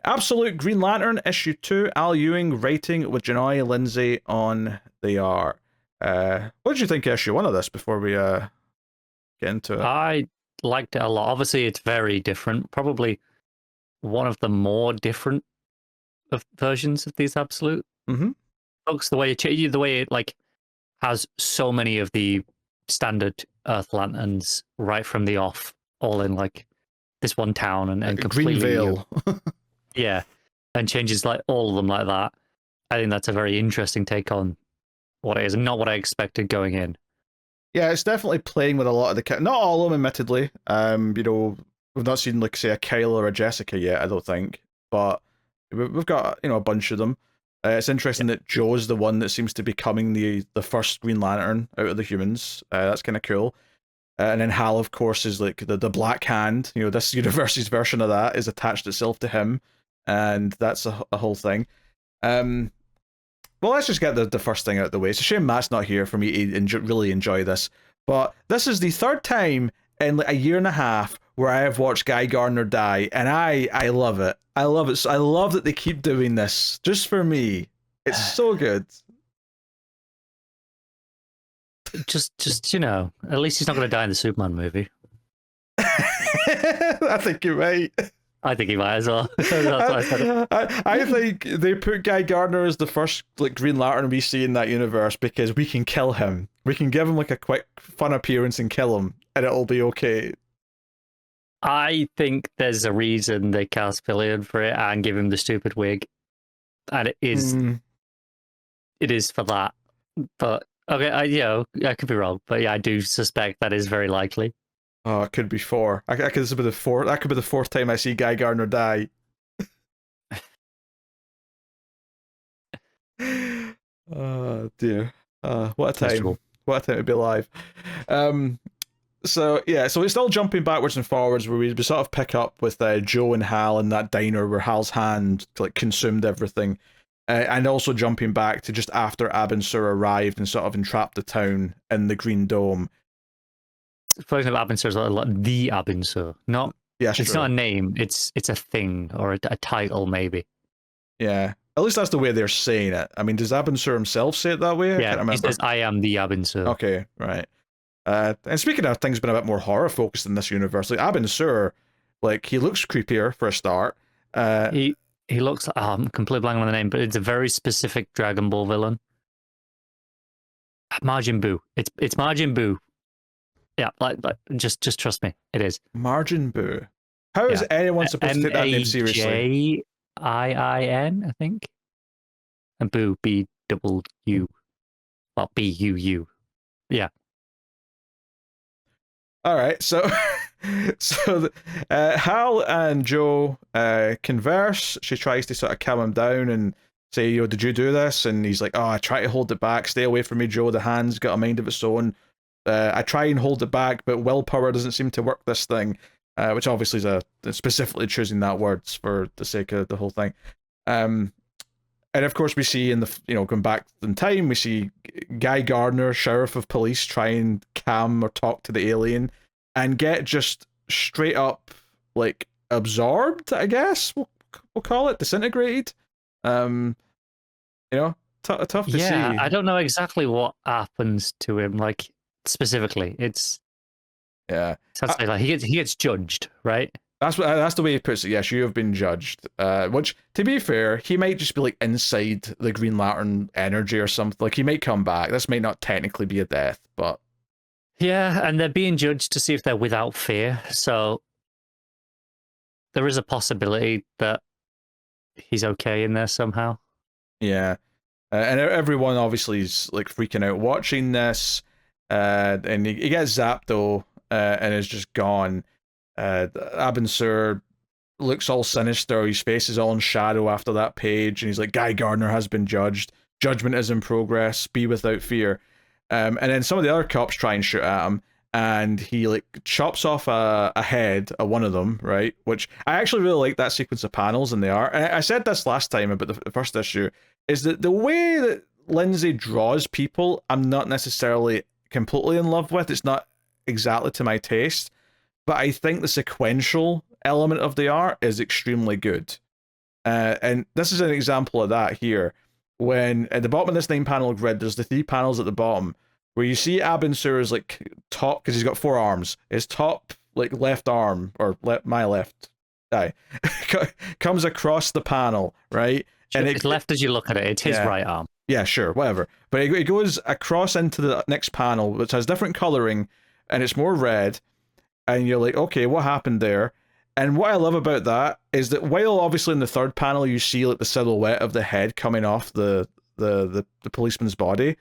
Absolute Green Lantern, issue 2, Al Ewing writing with JAHNOY LINDSAY on the art. What did you think of issue 1 of this before we get into it? I liked it a lot. Obviously, it's very different. Probably one of the more different versions of these Absolute books. The way it like has so many of the standard Earth Lanterns right from the off, all in like this one town and completely Greenvale. yeah, and changes like all of them like that. I think that's a very interesting take on what it is, and not what I expected going in. Yeah, it's definitely playing with a lot of the not all of them, admittedly. You know, we've not seen like say a Kyle or a Jessica yet, I don't think, but we've got a bunch of them. It's interesting that Joe's the one that seems to be becoming the first Green Lantern out of the humans. That's kind of cool. And then Hal, of course, is like the Black Hand. You know, this universe's version of that is attached itself to him, and that's a whole thing. Well, let's just get the first thing out of the way. It's a shame Matt's not here for me to really enjoy this. But this is the third time in like a year and a half where I have watched Guy Gardner die, and I love it. I love it. I love that they keep doing this just for me. It's so good. Just at least he's not going to die in the Superman movie. I think you're right. I think he might as well. I think they put Guy Gardner as the first like Green Lantern we see in that universe because we can kill him. We can give him like a quick fun appearance and kill him, and it'll be okay. I think there's a reason they cast Fillion for it and give him the stupid wig, and it is for that. But okay, I could be wrong, but yeah, I do suspect that is very likely. Oh, it could be 4. That could be the fourth. That could be the 4th time I see Guy Gardner die. Oh dear. What a time. Miserable. What a time to be alive. So yeah, so we're still jumping backwards and forwards where we sort of pick up with Joe and Hal in that diner where Hal's hand like consumed everything. And also jumping back to just after Abin Sur arrived and sort of entrapped the town in the Green Dome. For example, Abin Sur is like the Abin Sur, not. Yeah, it's not a name. It's a thing or a title maybe. Yeah, at least that's the way they're saying it. I mean, does Abin Sur himself say it that way? Yeah, he says, "I am the Abin Sur." Okay, right. And speaking of things being a bit more horror focused in this universe, like Abin Sur, like he looks creepier for a start. He looks. I'm completely blank on the name, but it's a very specific Dragon Ball villain. Majin Buu. It's Majin Buu. Yeah, like just trust me, it is. Margin Boo. How is anyone supposed to take that name seriously? Majin, I think. And Boo, B-double-U. Well, B-U-U. Yeah. All right, so Hal and Joe converse. She tries to sort of calm him down and say, did you do this? And he's like, I try to hold it back. Stay away from me, Joe. The hand's got a mind of its own. I try and hold it back, but willpower doesn't seem to work this thing, which obviously is specifically choosing that words for the sake of the whole thing. And of course, we see in the going back in time, we see Guy Gardner, sheriff of police, try and calm or talk to the alien, and get just straight up like absorbed. I guess we'll call it disintegrated. Tough to see. Yeah, I don't know exactly what happens to him. Like. Specifically, it's like he gets judged, right? That's the way he puts it. Yes, you have been judged. Which, to be fair, he might just be like inside the Green Lantern energy or something. Like he might come back. This might not technically be a death, but yeah, and they're being judged to see if they're without fear. So there is a possibility that he's okay in there somehow. Yeah, and everyone obviously is like freaking out watching this. And he gets zapped though, and is just gone. Abin Sur looks all sinister. His face is all in shadow after that page, and he's like, "Guy Gardner has been judged. Judgment is in progress. Be without fear." And then some of the other cops try and shoot at him, and he like chops off a head of one of them, right? Which I actually really like that sequence of panels in the art. And I said this last time about the first issue, is that the way that Lindsay draws people, I'm not necessarily completely in love with. It's not exactly to my taste, but I think the sequential element of the art is extremely good. And this is an example of that here. When at the bottom of this 9-panel grid, there's the 3 panels at the bottom where you see Abin Sur's like top, because he's got 4 arms. His top like left arm, or my left eye, comes across the panel, right? And it's left as you look at it. It's his right arm. Yeah, sure, whatever. But it goes across into the next panel, which has different coloring, and it's more red. And you're like, okay, what happened there? And what I love about that is that while obviously in the 3rd panel you see like the silhouette of the head coming off the policeman's body,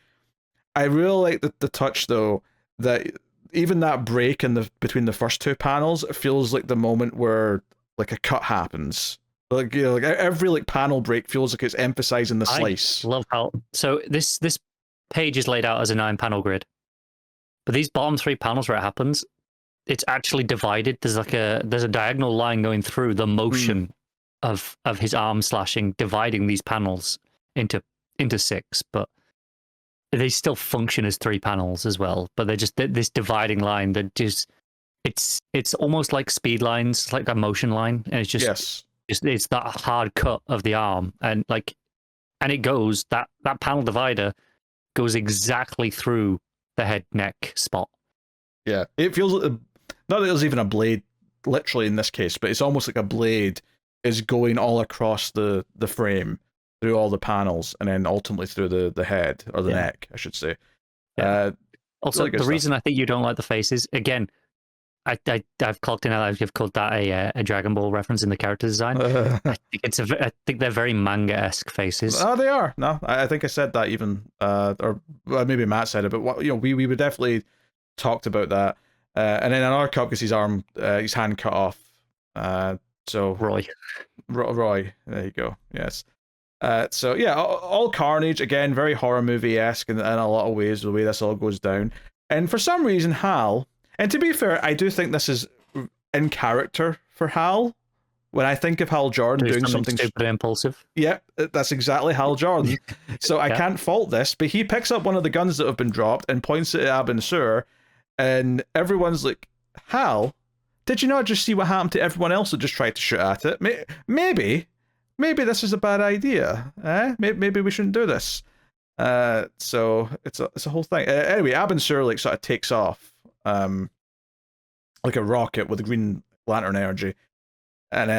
I really like the touch though that even that break in the between the first 2 panels, it feels like the moment where like a cut happens. Like, you know, like every like panel break feels like it's emphasizing the slice. I love how this page is laid out as a 9-panel grid, but these bottom 3 panels where it happens, it's actually divided. There's a diagonal line going through the motion of his arm slashing, dividing these panels into 6, but they still function as 3 panels as well. But they're just this dividing line that just it's almost like speed lines, it's like a motion line, and it's just it's that hard cut of the arm, and it goes that panel divider goes exactly through the head neck spot. Yeah, it feels like not that there's even a blade literally in this case, but it's almost like a blade is going all across the frame through all the panels and then ultimately through the head, or the neck, I should say. Yeah. Also, really the reason I think you don't like the faces, again, I've clocked in, I've called that a Dragon Ball reference in the character design. I think they're very manga-esque faces. Oh, they are. No, I think I said that even, or maybe Matt said it, but we would definitely talked about that. And then another cut because his hand cut off. So Roy, there you go. Yes. So yeah, all carnage again, very horror movie-esque in a lot of ways, the way this all goes down. And for some reason, Hal, and to be fair, I do think this is in character for Hal. When I think of Hal Jordan doing something stupid and impulsive. Yeah, that's exactly Hal Jordan. So I can't fault this, but he picks up one of the guns that have been dropped and points it at Abin Sur, and everyone's like, Hal, did you not just see what happened to everyone else that just tried to shoot at it? Maybe this is a bad idea. Maybe we shouldn't do this. So it's a whole thing. Anyway, Abin Sur like sort of takes off, like a rocket with Green Lantern energy, and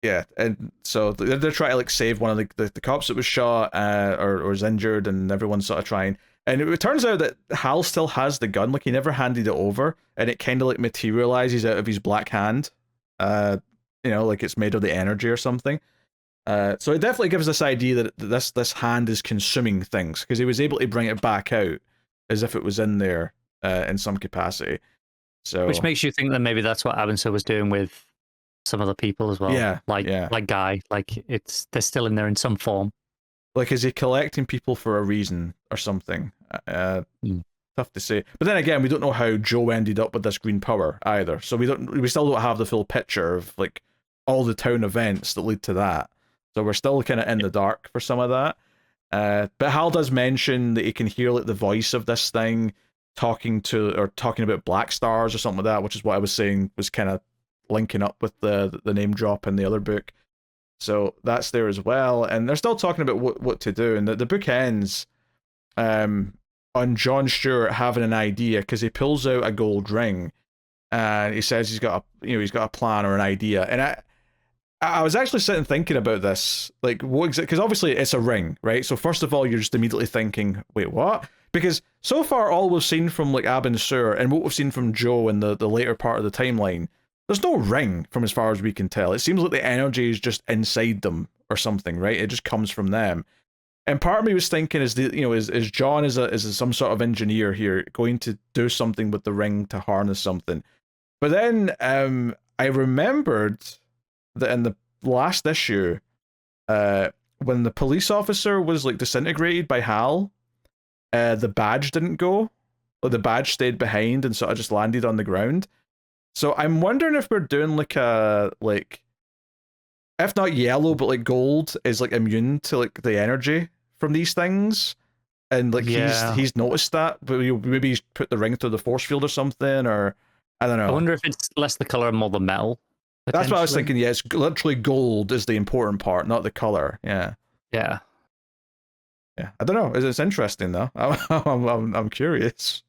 and so they're trying to like save one of the cops that was shot or was injured, and everyone's sort of trying. And it turns out that Hal still has the gun, like he never handed it over, and it kind of like materializes out of his black hand, like it's made of the energy or something. So it definitely gives this idea that this hand is consuming things, because he was able to bring it back out as if it was in there in some capacity. So which makes you think that maybe that's what Abin Sur was doing with some other people as well. Like Guy, like they're still in there in some form. Like, is he collecting people for a reason or something? Tough to say. But then again, we don't know how Joe ended up with this green power either. So we still don't have the full picture of like all the town events that lead to that. So we're still kind of in the dark for some of that. But Hal does mention that he can hear like the voice of this thing talking about black stars or something like that, which is what I was saying was kind of linking up with the name drop in the other book. So that's there as well, and they're still talking about what to do, and the book ends on John Stewart having an idea, because he pulls out a gold ring, and he says he's got a plan or an idea, and I was actually sitting thinking about this, like because obviously it's a ring, right? So first of all, you're just immediately thinking, wait, what? Because so far all we've seen from like Abin Sur and what we've seen from Joe in the later part of the timeline, there's no ring from as far as we can tell. It seems like the energy is just inside them or something, right? It just comes from them. And part of me was thinking, is John is some sort of engineer here going to do something with the ring to harness something? But then I remembered that in the last issue, when the police officer was like disintegrated by Hal, the badge didn't go, or the badge stayed behind and sort of just landed on the ground. So I'm wondering if we're doing like if not yellow, but like gold is like immune to like the energy from these things, and like he's noticed that, but maybe he's put the ring through the force field or something, or I don't know. I wonder if it's less the color and more the metal That's what I was thinking. Yeah, it's literally gold is the important part, not the color. Yeah. Yeah. Yeah. I don't know. It's interesting though. I'm curious.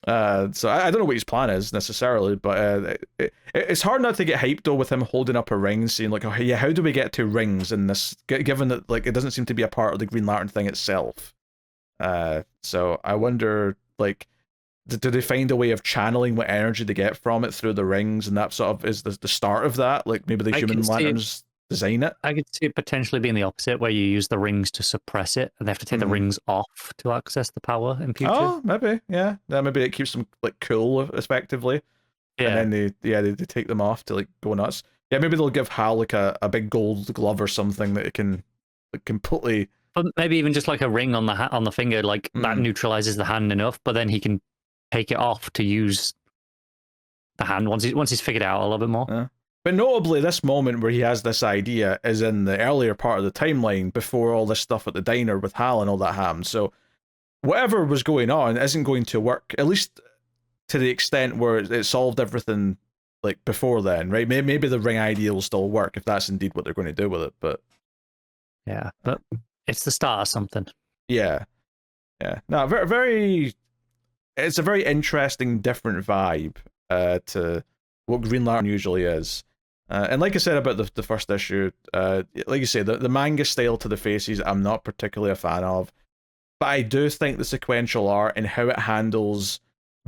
So I don't know what his plan is necessarily, but it's hard not to get hyped though with him holding up a ring, saying like, "Oh yeah, how do we get to rings in this?" Given that like it doesn't seem to be a part of the Green Lantern thing itself. So I wonder like, do they find a way of channeling what energy they get from it through the rings, and that sort of is the start of that? Like maybe the human lanterns design it. I could see it potentially being the opposite, where you use the rings to suppress it, and they have to take the rings off to access the power in future. Oh, maybe, yeah. Maybe it keeps them like cool, effectively. Yeah. And then they take them off to like go nuts. Yeah, maybe they'll give Hal like a big gold glove or something that it can like completely. But maybe even just like a ring on the finger, like that neutralizes the hand enough. But then he can take it off to use the hand once he's figured it out a little bit more. Yeah. But notably, this moment where he has this idea is in the earlier part of the timeline before all this stuff at the diner with Hal and all that happened. So whatever was going on isn't going to work, at least to the extent where it solved everything like before then, right? Maybe the ring idea will still work if that's indeed what they're going to do with it. But yeah, but it's the start of something. Yeah. No, very, very. It's a very interesting, different vibe to what Green Lantern usually is. And like I said about the first issue, like you say, the manga style to the faces, I'm not particularly a fan of. But I do think the sequential art and how it handles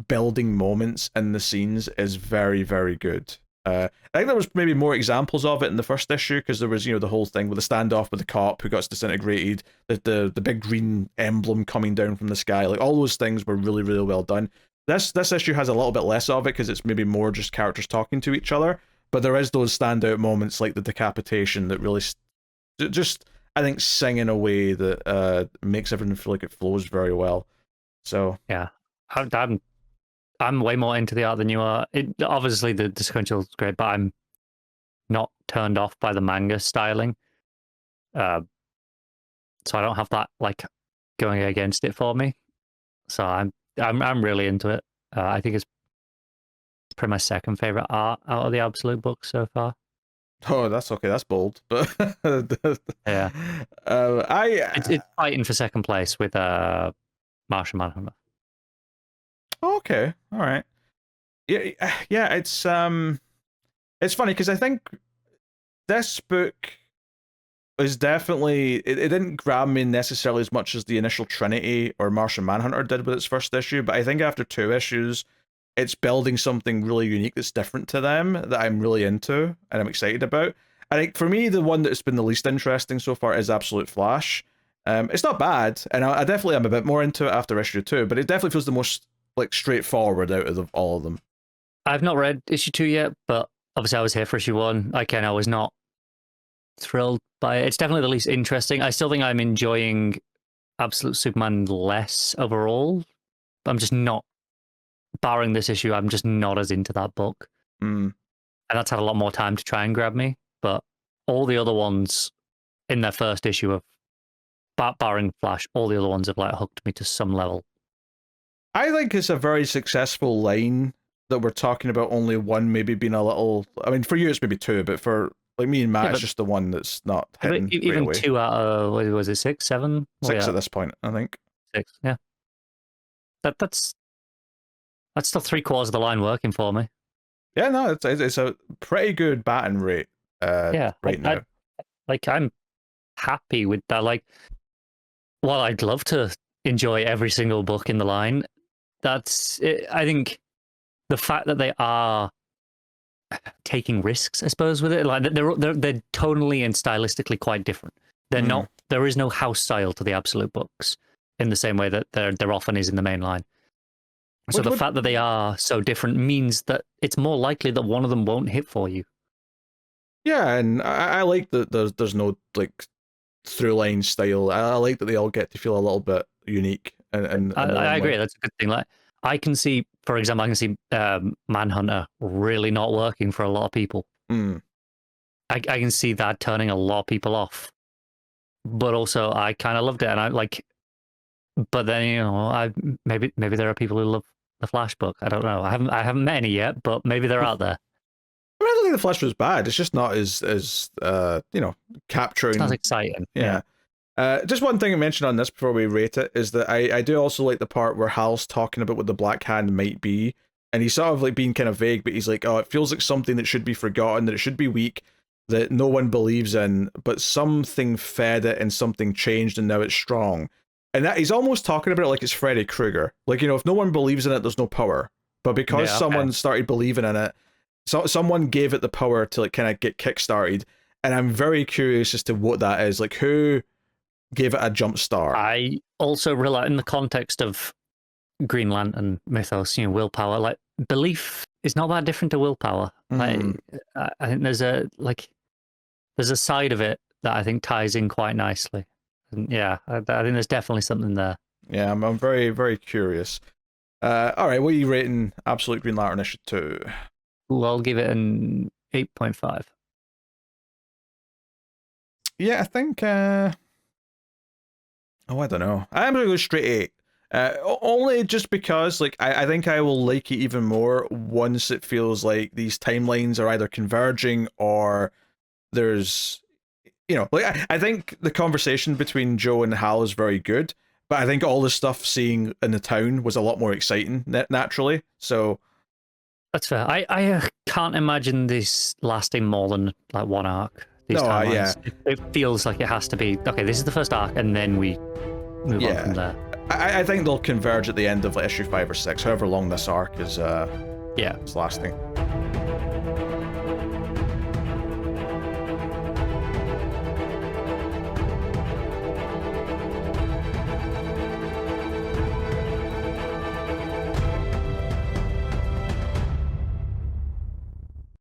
building moments in the scenes is very, very good. I think there was maybe more examples of it in the first issue, because there was, the whole thing with the standoff with the cop who got disintegrated, the big green emblem coming down from the sky. Like, all those things were really, really well done. This issue has a little bit less of it, because it's maybe more just characters talking to each other. But there is those standout moments like the decapitation that really just, I think, sing in a way that makes everything feel like it flows very well. So yeah, I'm way more into the art than you are. Obviously, the sequential is great, but I'm not turned off by the manga styling. So I don't have that like going against it for me. So I'm really into it. I think it's probably my second favorite art out of the Absolute books so far. Oh, that's okay. That's bold, but yeah, it's fighting for second place with Martian Manhunter. Okay, all right. Yeah. It's funny because I think this book is definitely it didn't grab me necessarily as much as the initial Trinity or Martian Manhunter did with its first issue, but I think after 2 issues, it's building something really unique that's different to them that I'm really into and I'm excited about. I think for me, the one that's been the least interesting so far is Absolute Flash. It's not bad, and I definitely am a bit more into it after issue 2, but it definitely feels the most like straightforward out of all of them. I've not read issue 2 yet, but obviously I was here for issue 1. I was not thrilled by it. It's definitely the least interesting. I still think I'm enjoying Absolute Superman less overall. I'm just not, barring this issue, I'm just not as into that book. And that's had a lot more time to try and grab me. But all the other ones in their first issue of, barring Flash, all the other ones have like hooked me to some level. I think it's a very successful line that we're talking about only one maybe being a little, I mean, for you it's maybe 2, but for like me and Matt, it's just the one that's not hitting even away. 2 out of, what was it, 6, 7? 6 at this point, I think. 6, yeah. That's still 3/4 of the line working for me. Yeah, no, it's a pretty good batting rate right now. I'm happy with that. Like, while I'd love to enjoy every single book in the line, that's it. I think the fact that they are taking risks, I suppose, with it, like they're tonally and stylistically quite different. They're not. There is no house style to the Absolute books in the same way that there often is in the main line. So the fact that they are so different means that it's more likely that one of them won't hit for you. Yeah, and I like that there's no like through line style. I like that they all get to feel a little bit unique. And I agree. That's a good thing. Like, I can see, for example, Manhunter really not working for a lot of people. I can see that turning a lot of people off. But also, I kind of loved it, and I like. But then maybe there are people who love the Flash book. I don't know. I haven't met any yet, but maybe they're out there. I mean, I don't think the Flash was bad. It's just not as capturing. It's not exciting. Yeah. Just one thing I mentioned on this before we rate it is that I do also like the part where Hal's talking about what the Black Hand might be, and he's sort of like being kind of vague, but he's like, oh, it feels like something that should be forgotten, that it should be weak, that no one believes in, but something fed it and something changed and now it's strong. And that he's almost talking about it like it's Freddy Krueger. Like, if no one believes in it, there's no power. But because someone started believing in it, so someone gave it the power to like kind of get kickstarted. And I'm very curious as to what that is. Like, who gave it a jump start? I also realize in the context of Green Lantern mythos, willpower, like belief is not that different to willpower. Like, I think there's a side of it that I think ties in quite nicely. And I think there's definitely something there. Yeah, I'm very, very curious. All right, what are you rating Absolute Green Lantern issue 2? Ooh, I'll give it an 8.5. Yeah, I think. I don't know. I'm gonna go straight 8. Only just because, like, I think I will like it even more once it feels like these timelines are either converging or there's, like, I think the conversation between Joe and Hal is very good, but I think all the stuff seeing in the town was a lot more exciting naturally. So that's fair. I can't imagine this lasting more than like one arc. These timelines. It feels like it has to be okay. This is the first arc, and then we move on from there. I think they'll converge at the end of like issue 5 or 6, however long this arc is. Is lasting.